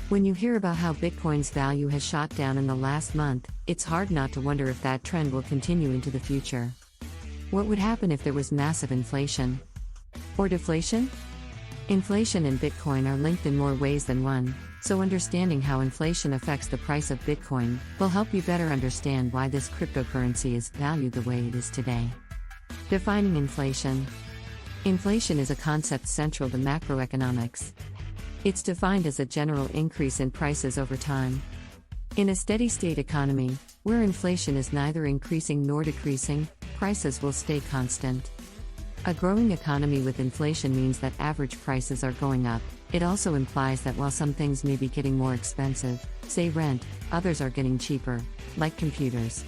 When you hear about how Bitcoin's value has shot down in the last month, it's hard not to wonder if that trend will continue into the future. What would happen if there was massive inflation? Or deflation? Inflation and Bitcoin are linked in more ways than one, so understanding how inflation affects the price of Bitcoin will help you better understand why this cryptocurrency is valued the way it is today. Defining inflation. Inflation is a concept central to macroeconomics. It's defined as a general increase in prices over time. In a steady-state economy, where inflation is neither increasing nor decreasing, prices will stay constant. A growing economy with inflation means that average prices are going up. It also implies that while some things may be getting more expensive, say rent, others are getting cheaper, like computers.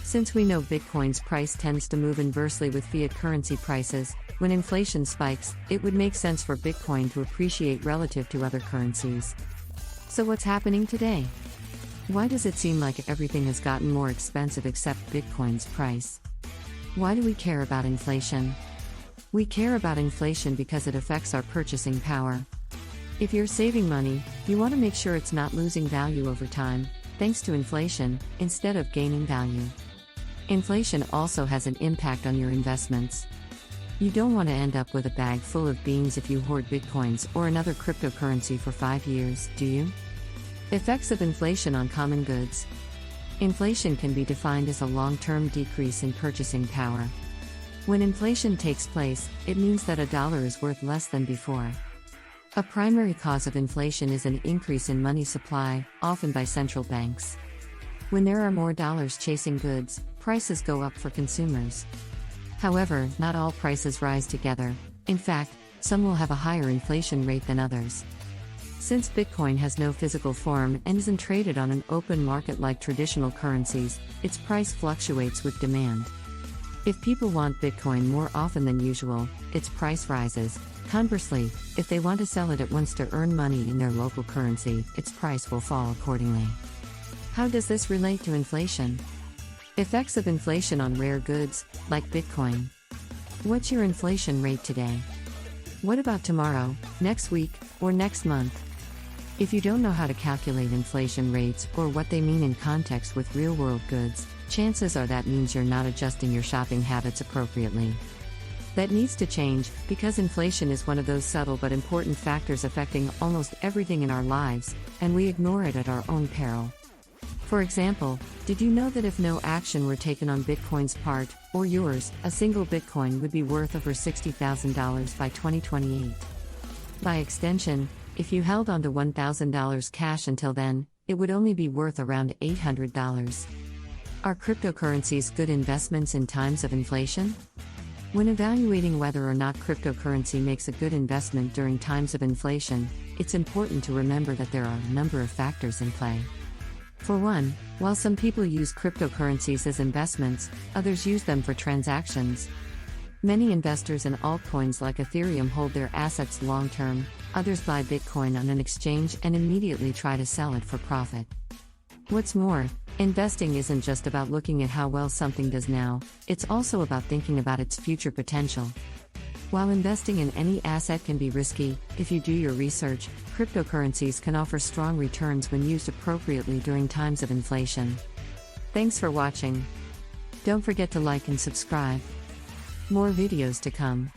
Since we know Bitcoin's price tends to move inversely with fiat currency prices, when inflation spikes, it would make sense for Bitcoin to appreciate relative to other currencies. So what's happening today? Why does it seem like everything has gotten more expensive except Bitcoin's price? Why do we care about inflation? We care about inflation because it affects our purchasing power. If you're saving money, you want to make sure it's not losing value over time, thanks to inflation, instead of gaining value. Inflation also has an impact on your investments. You don't want to end up with a bag full of beans if you hoard Bitcoins or another cryptocurrency for 5 years, do you? Effects of inflation on common goods. Inflation can be defined as a long-term decrease in purchasing power. When inflation takes place, it means that a dollar is worth less than before. A primary cause of inflation is an increase in money supply, often by central banks. When there are more dollars chasing goods, prices go up for consumers. However, not all prices rise together. In fact, some will have a higher inflation rate than others. Since Bitcoin has no physical form and isn't traded on an open market like traditional currencies, its price fluctuates with demand. If people want Bitcoin more often than usual, its price rises. Conversely, if they want to sell it at once to earn money in their local currency, its price will fall accordingly. How does this relate to inflation? Effects of inflation on rare goods, like Bitcoin. What's your inflation rate today? What about tomorrow, next week, or next month? If you don't know how to calculate inflation rates or what they mean in context with real-world goods, chances are that means you're not adjusting your shopping habits appropriately. That needs to change, because inflation is one of those subtle but important factors affecting almost everything in our lives, and we ignore it at our own peril. For example, did you know that if no action were taken on Bitcoin's part, or yours, a single Bitcoin would be worth over $60,000 by 2028? By extension, if you held onto $1,000 cash until then, it would only be worth around $800. Are cryptocurrencies good investments in times of inflation? When evaluating whether or not cryptocurrency makes a good investment during times of inflation, it's important to remember that there are a number of factors in play. For one, while some people use cryptocurrencies as investments, others use them for transactions. Many investors in altcoins like Ethereum hold their assets long-term, others buy Bitcoin on an exchange and immediately try to sell it for profit. What's more, investing isn't just about looking at how well something does now, it's also about thinking about its future potential. While investing in any asset can be risky, if you do your research, cryptocurrencies can offer strong returns when used appropriately during times of inflation. Thanks for watching. Don't forget to like and subscribe. More videos to come.